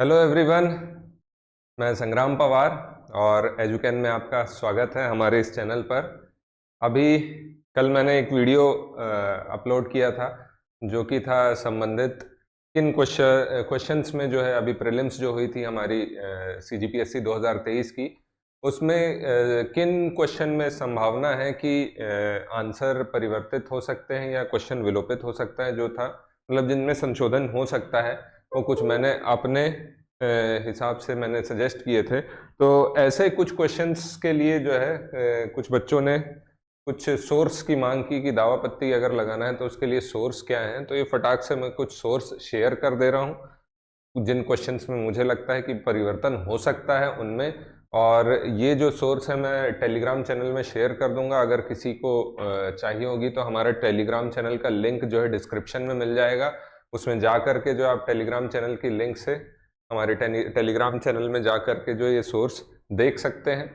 Hello everyone, मैं संग्राम पवार और एजुकेन में आपका स्वागत है हमारे इस चैनल पर। अभी कल मैंने एक वीडियो अपलोड किया था जो कि था संबंधित किन क्वेश्चंस में जो है अभी प्रीलिम्स जो हुई थी हमारी CGPSC 2023 की, उसमें किन क्वेश्चन में संभावना है कि आंसर परिवर्तित हो सकते हैं या क्वेश्चन विलोपित हो सकता है, जो था मतलब जिनमें संशोधन हो सकता है, वो कुछ मैंने अपने हिसाब से मैंने सजेस्ट किए थे। तो ऐसे कुछ क्वेश्चंस के लिए जो है कुछ बच्चों ने कुछ सोर्स की मांग की कि दावा पत्ती अगर लगाना है तो उसके लिए सोर्स क्या है। तो ये फटाक से मैं कुछ सोर्स शेयर कर दे रहा हूँ जिन क्वेश्चंस में मुझे लगता है कि परिवर्तन हो सकता है उनमें। और ये जो सोर्स है मैं टेलीग्राम चैनल में शेयर कर दूंगा, अगर किसी को चाहिए होगी तो हमारा टेलीग्राम चैनल का लिंक जो है डिस्क्रिप्शन में मिल जाएगा। उसमें जा करके जो आप टेलीग्राम चैनल की लिंक से हमारे टेलीग्राम चैनल में जा करके जो ये सोर्स देख सकते हैं।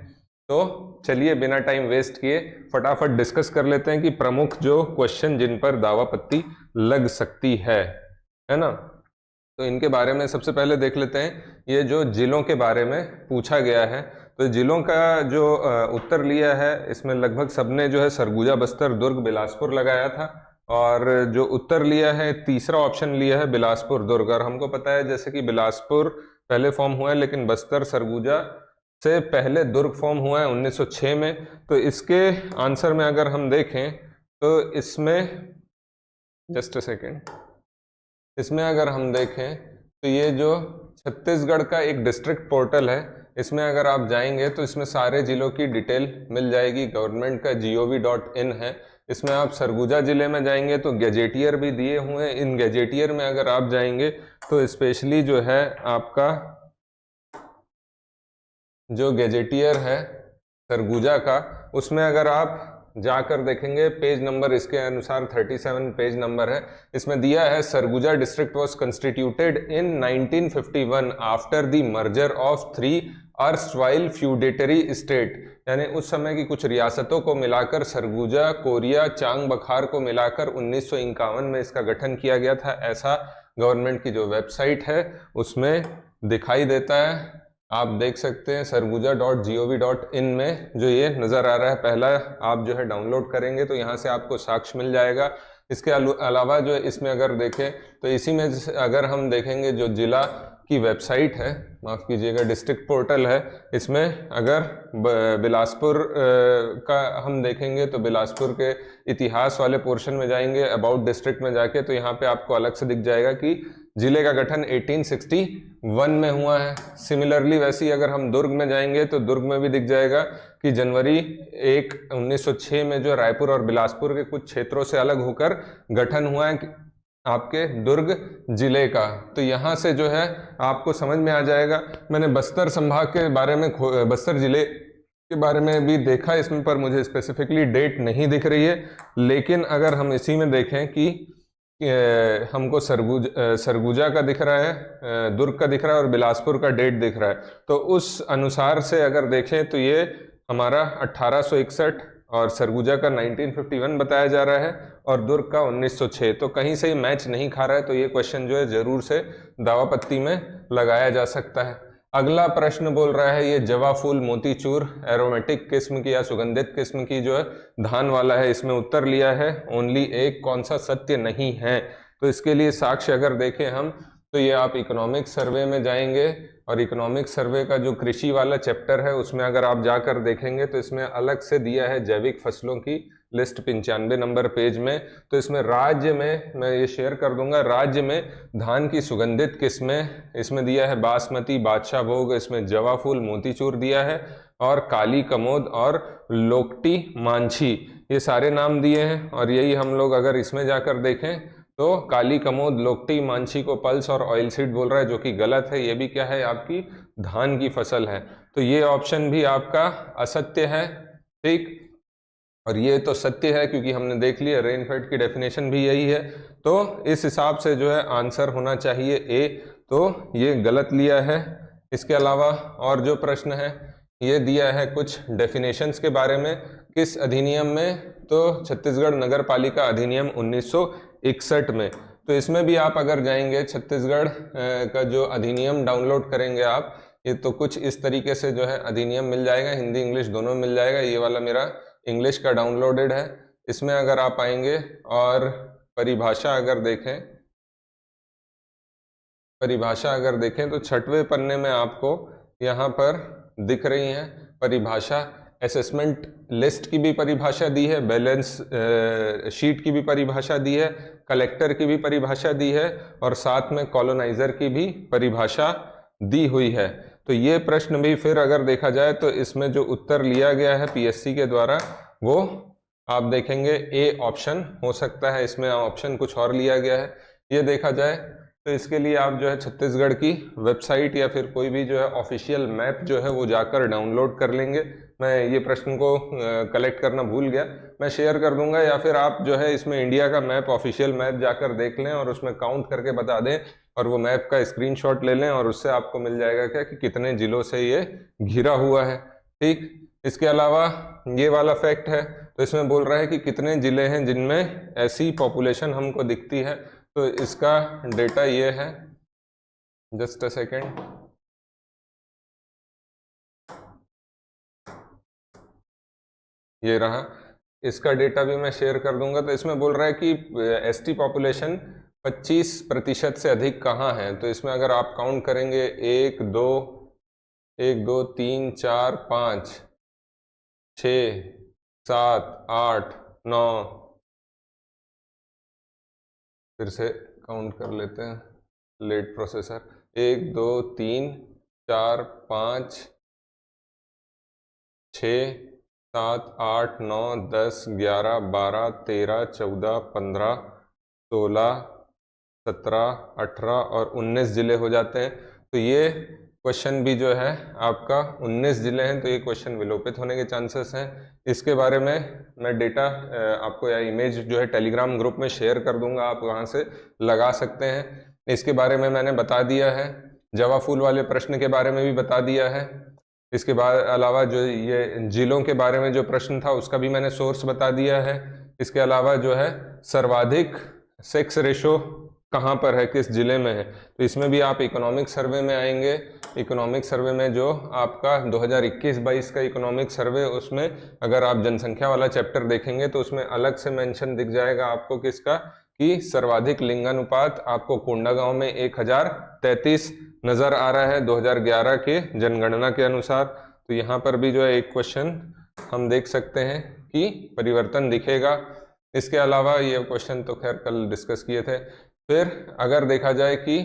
तो चलिए बिना टाइम वेस्ट किए फटाफट डिस्कस कर लेते हैं कि प्रमुख जो क्वेश्चन जिन पर दावा पत्ती लग सकती है ना। तो इनके बारे में सबसे पहले देख लेते हैं ये जो जिलों के बारे में पूछा गया है। तो जिलों का जो उत्तर लिया है इसमें लगभग सबने जो है सरगुजा, बस्तर, दुर्ग, बिलासपुर लगाया था। और जो उत्तर लिया है तीसरा ऑप्शन लिया है बिलासपुर, दुर्ग। और हमको पता है जैसे कि बिलासपुर पहले फॉर्म हुआ है, लेकिन बस्तर सरगुजा से पहले दुर्ग फॉर्म हुआ है 1906 में। तो इसके आंसर में अगर हम देखें तो इसमें जस्ट अ सेकेंड, इसमें अगर हम देखें तो ये जो छत्तीसगढ़ का एक डिस्ट्रिक्ट पोर्टल है, इसमें अगर आप जाएंगे तो इसमें सारे जिलों की डिटेल मिल जाएगी। गवर्नमेंट का gov.in है। इसमें आप सरगुजा जिले में जाएंगे तो गैजेटियर भी दिए हुए हैं। इन गैजेटियर में अगर आप जाएंगे तो स्पेशली जो है आपका जो गैजेटियर है सरगुजा का, उसमें अगर आप जाकर देखेंगे पेज नंबर इसके अनुसार 37 पेज नंबर है। इसमें दिया है Surguja district was constituted in 1951 after the merger of 3 erstwhile feudatory state, यानी उस समय की कुछ रियासतों को मिलाकर सरगुजा, कोरिया, चांग बखार को मिलाकर 1951 में इसका गठन किया गया था। ऐसा गवर्नमेंट की जो वेबसाइट है उसमें दिखाई देता है। आप देख सकते हैं sarguja.gov.in में जो ये नज़र आ रहा है, पहला आप जो है डाउनलोड करेंगे तो यहाँ से आपको साक्ष्य मिल जाएगा। इसके अलावा जो इसमें अगर देखें तो इसी में अगर हम देखेंगे जो जिला की वेबसाइट है, माफ़ कीजिएगा डिस्ट्रिक्ट पोर्टल है, इसमें अगर बिलासपुर का हम देखेंगे तो बिलासपुर के इतिहास वाले पोर्शन में जाएंगे, अबाउट डिस्ट्रिक्ट में जाके, तो यहाँ पे आपको अलग से दिख जाएगा कि जिले का गठन 1861 में हुआ है। सिमिलरली वैसे अगर हम दुर्ग में जाएंगे तो दुर्ग में भी दिख जाएगा कि जनवरी 1, 1906 में जो रायपुर और बिलासपुर के कुछ क्षेत्रों से अलग होकर गठन हुआ है आपके दुर्ग जिले का। तो यहाँ से जो है आपको समझ में आ जाएगा। मैंने बस्तर संभाग के बारे में, बस्तर जिले के बारे में भी देखा, इसमें पर मुझे स्पेसिफिकली डेट नहीं दिख रही है। लेकिन अगर हम इसी में देखें कि हमको सरगुजा का दिख रहा है, दुर्ग का दिख रहा है और बिलासपुर का डेट दिख रहा है, तो उस अनुसार से अगर देखें तो ये हमारा 1861 और सरगुजा का 1951 बताया जा रहा है और दुर्ग का 1906। तो कहीं से ही मैच नहीं खा रहा है, तो ये क्वेश्चन जो है जरूर से दावा पत्ती में लगाया जा सकता है। अगला प्रश्न बोल रहा है ये जवा फूल मोतीचूर एरोमेटिक किस्म की या सुगंधित किस्म की जो है धान वाला है। इसमें उत्तर लिया है ओनली एक, कौन सा सत्य नहीं है। तो इसके लिए साक्ष्य अगर देखें हम तो ये आप इकोनॉमिक सर्वे में जाएंगे और इकोनॉमिक सर्वे का जो कृषि वाला चैप्टर है उसमें अगर आप जाकर देखेंगे तो इसमें अलग से दिया है जैविक फसलों की लिस्ट 95 नंबर पेज में। तो इसमें राज्य में मैं ये शेयर कर दूंगा, राज्य में धान की सुगंधित किस्में इसमें दिया है बासमती, बादशाह भोग, इसमें जवा फूल मोतीचूर दिया है और काली कमोद और लोकटी मांझी, ये सारे नाम दिए हैं। और यही हम लोग अगर इसमें जाकर देखें तो काली कमोद, लोकटी मांझी को पल्स और ऑयल सीड बोल रहा है, जो कि गलत है। ये भी क्या है, आपकी धान की फसल है। तो ये ऑप्शन भी आपका असत्य है, ठीक। और ये तो सत्य है क्योंकि हमने देख लिया रेनफेड की डेफिनेशन भी यही है। तो इस हिसाब से जो है आंसर होना चाहिए ए, तो ये गलत लिया है। इसके अलावा और जो प्रश्न है ये दिया है कुछ डेफिनेशंस के बारे में, किस अधिनियम में, तो छत्तीसगढ़ नगर पालिका अधिनियम 1961 में। तो इसमें भी आप अगर जाएंगे छत्तीसगढ़ का जो अधिनियम डाउनलोड करेंगे आप, ये तो कुछ इस तरीके से जो है अधिनियम मिल जाएगा, हिंदी इंग्लिश दोनों मिल जाएगा। ये वाला मेरा इंग्लिश का डाउनलोडेड है। इसमें अगर आप आएंगे और परिभाषा अगर देखें तो 6वें पन्ने में आपको यहाँ पर दिख रही हैं परिभाषा। असेसमेंट लिस्ट की भी परिभाषा दी है, बैलेंस शीट की भी परिभाषा दी है, कलेक्टर की भी परिभाषा दी है और साथ में कॉलोनाइजर की भी परिभाषा दी हुई है। तो ये प्रश्न भी फिर अगर देखा जाए तो इसमें जो उत्तर लिया गया है पीएससी के द्वारा वो आप देखेंगे ए ऑप्शन हो सकता है, इसमें ऑप्शन कुछ और लिया गया है। ये देखा जाए तो इसके लिए आप जो है छत्तीसगढ़ की वेबसाइट या फिर कोई भी जो है ऑफिशियल मैप जो है वो जाकर डाउनलोड कर लेंगे। मैं ये प्रश्न को कलेक्ट करना भूल गया, मैं शेयर कर दूंगा, या फिर आप जो है इसमें इंडिया का मैप ऑफिशियल मैप जाकर देख लें और उसमें काउंट करके बता दें और वो मैप का स्क्रीनशॉट ले लें और उससे आपको मिल जाएगा क्या कि कितने जिलों से ये घिरा हुआ है। ठीक, इसके अलावा ये वाला फैक्ट है, तो इसमें बोल रहा है कि कितने जिले हैं जिनमें ऐसी पॉपुलेशन हमको दिखती है। तो इसका डेटा ये है, जस्ट अ सेकेंड, ये रहा, इसका डेटा भी मैं शेयर कर दूंगा। तो इसमें बोल रहा है कि एसटी पॉपुलेशन 25% से अधिक कहाँ है। तो इसमें अगर आप काउंट करेंगे 1 2 3 4 5 6 7 8 9, फिर से काउंट कर लेते हैं, लेट प्रोसेसर, 1 2 3 4 5 6 7 8 9 10 11 12 13 14 15 16 17 18 और 19 जिले हो जाते हैं। तो ये क्वेश्चन भी जो है आपका 19 जिले हैं, तो ये क्वेश्चन विलोपित होने के चांसेस हैं। इसके बारे में मैं डेटा आपको या इमेज जो है टेलीग्राम ग्रुप में शेयर कर दूंगा, आप वहाँ से लगा सकते हैं। इसके बारे में मैंने बता दिया है, जवा फूल वाले प्रश्न के बारे में भी बता दिया है। इसके बाद अलावा जो ये जिलों के बारे में जो प्रश्न था उसका भी मैंने सोर्स बता दिया है। इसके अलावा जो है सर्वाधिक सेक्स रेशो कहाँ पर है, किस जिले में है, तो इसमें भी आप इकोनॉमिक सर्वे में आएंगे। इकोनॉमिक सर्वे में जो आपका 2021-22 का इकोनॉमिक सर्वे, उसमें अगर आप जनसंख्या वाला चैप्टर देखेंगे तो उसमें अलग से मेंशन दिख जाएगा आपको किसका, कि सर्वाधिक लिंगानुपात आपको कोंडागांव में 1033 नजर आ रहा है 2011 के जनगणना के अनुसार। तो यहाँ पर भी जो है एक क्वेश्चन हम देख सकते हैं कि परिवर्तन दिखेगा। इसके अलावा ये क्वेश्चन तो खैर कल डिस्कस किए थे। फिर अगर देखा जाए कि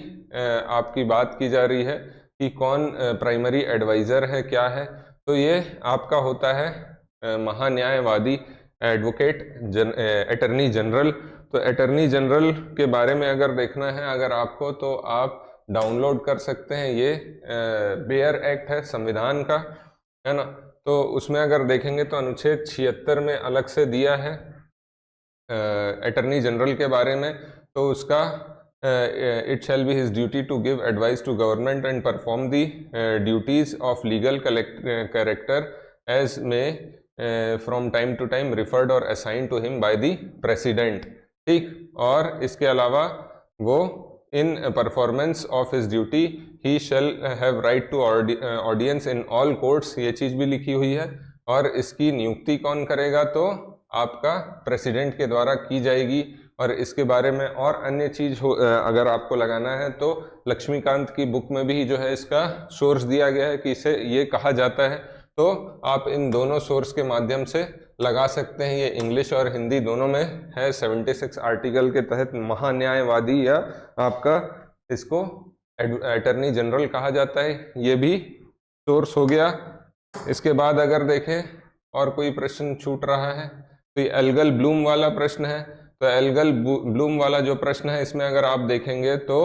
आपकी बात की जा रही है कि कौन प्राइमरी एडवाइज़र है, क्या है, तो ये आपका होता है महान्यायवादी, एडवोकेट अटर्नी जनरल। तो अटर्नी जनरल के बारे में अगर देखना है अगर आपको, तो आप डाउनलोड कर सकते हैं, ये बेयर एक्ट है संविधान का, है ना। तो उसमें अगर देखेंगे तो अनुच्छेद 76 में अलग से दिया है अटर्नी जनरल के बारे में। तो उसका it shall be his duty to give advice to government and perform the duties of legal character as may from time to time referred और assign to him by the president. ठीक, और इसके अलावा वो in performance of his duty he shall have right to audience in all courts, ये चीज़ भी लिखी हुई है। और इसकी नियुक्ति कौन करेगा, तो आपका प्रेसिडेंट के द्वारा की जाएगी। और इसके बारे में और अन्य चीज़ अगर आपको लगाना है तो लक्ष्मीकांत की बुक में भी जो है इसका सोर्स दिया गया है कि इसे ये कहा जाता है। तो आप इन दोनों सोर्स के माध्यम से लगा सकते हैं, ये इंग्लिश और हिंदी दोनों में है। 76 आर्टिकल के तहत महान्यायवादी या आपका इसको अटर्नी जनरल कहा जाता है, ये भी सोर्स हो गया। इसके बाद अगर देखें और कोई प्रश्न छूट रहा है तो ये एल्गल ब्लूम वाला प्रश्न है। तो एल्गल ब्लूम वाला जो प्रश्न है इसमें अगर आप देखेंगे तो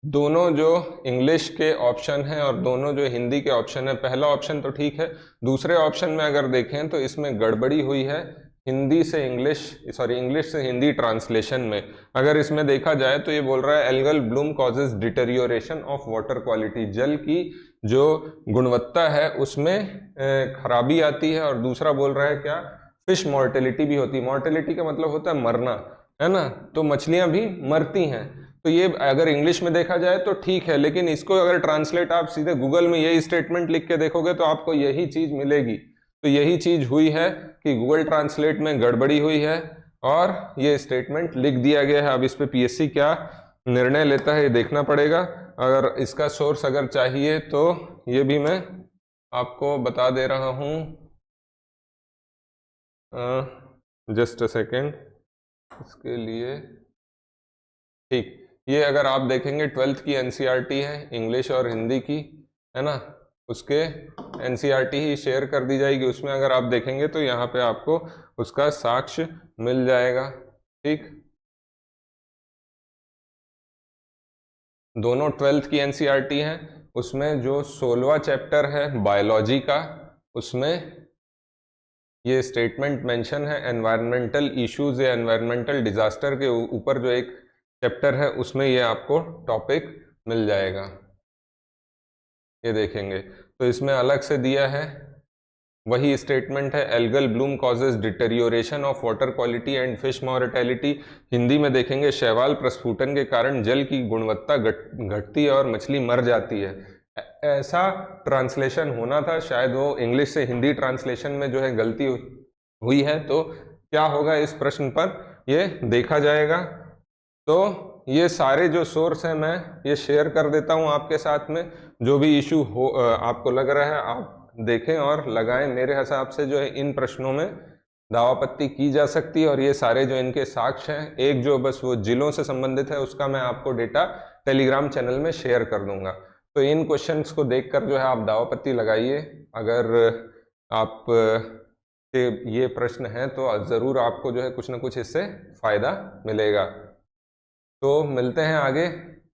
दोनों जो इंग्लिश के ऑप्शन हैं और दोनों जो हिंदी के ऑप्शन है, पहला ऑप्शन तो ठीक है, दूसरे ऑप्शन में अगर देखें तो इसमें गड़बड़ी हुई है हिंदी से इंग्लिश, सॉरी इंग्लिश से हिंदी ट्रांसलेशन में। अगर इसमें देखा जाए तो ये बोल रहा है algal Bloom causes deterioration of water quality, जल की जो गुणवत्ता है उसमें खराबी आती है। और दूसरा बोल रहा है क्या, फिश मॉर्टेलिटी भी होती है। मॉर्टेलिटी का मतलब होता है मरना, है ना, तो मछलियां भी मरती हैं। तो ये अगर इंग्लिश में देखा जाए तो ठीक है, लेकिन इसको अगर ट्रांसलेट आप सीधे गूगल में यही स्टेटमेंट लिख के देखोगे तो आपको यही चीज मिलेगी। तो यही चीज हुई है कि गूगल ट्रांसलेट में गड़बड़ी हुई है और ये स्टेटमेंट लिख दिया गया है। अब इस पे पीएससी क्या निर्णय लेता है ये देखना पड़ेगा। अगर इसका सोर्स अगर चाहिए तो ये भी मैं आपको बता दे रहा हूँ, जस्ट अ सेकेंड इसके लिए। ठीक, ये अगर आप देखेंगे 12th की एनसीईआरटी है, इंग्लिश और हिंदी की, है ना, उसके एनसीईआरटी ही शेयर कर दी जाएगी। उसमें अगर आप देखेंगे तो यहाँ पे आपको उसका साक्ष्य मिल जाएगा। ठीक, दोनों 12th की एनसीईआरटी हैं। उसमें जो 16वां चैप्टर है बायोलॉजी का, उसमें ये स्टेटमेंट मेंशन है एनवायरमेंटल इश्यूज या एनवायरमेंटल डिजास्टर के ऊपर जो एक चैप्टर है उसमें ये आपको टॉपिक मिल जाएगा। ये देखेंगे तो इसमें अलग से दिया है, वही स्टेटमेंट है, algal Bloom causes deterioration of water quality and fish mortality. Hindi में देखेंगे शैवाल प्रस्फुटन के कारण जल की गुणवत्ता घटती है और मछली मर जाती है। ऐसा ट्रांसलेशन होना था, शायद वो इंग्लिश से हिंदी ट्रांसलेशन में जो है गलती हुई है। तो क्या होगा इस प्रश्न पर ये देखा जाएगा। तो ये सारे जो सोर्स हैं मैं ये शेयर कर देता हूं आपके साथ में। जो भी इशू हो आपको लग रहा है आप देखें और लगाएं। मेरे हिसाब से जो है इन प्रश्नों में दावापत्ती की जा सकती है और ये सारे जो इनके साक्ष्य हैं, एक जो बस वो जिलों से संबंधित है उसका मैं आपको डेटा टेलीग्राम चैनल में शेयर कर दूंगा। तो इन क्वेश्चंस को देखकर जो है आप दावापत्ती लगाइए। अगर आप के ये प्रश्न है तो ज़रूर आपको जो है कुछ ना कुछ इससे फ़ायदा मिलेगा। तो मिलते हैं आगे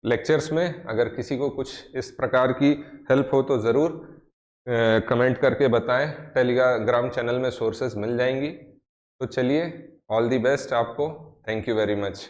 लेक्चर्स में। अगर किसी को कुछ इस प्रकार की हेल्प हो तो ज़रूर कमेंट करके बताएं। टेलीग्राम चैनल में सोर्सेज मिल जाएंगी। तो चलिए, ऑल दी बेस्ट आपको। Thank you very much.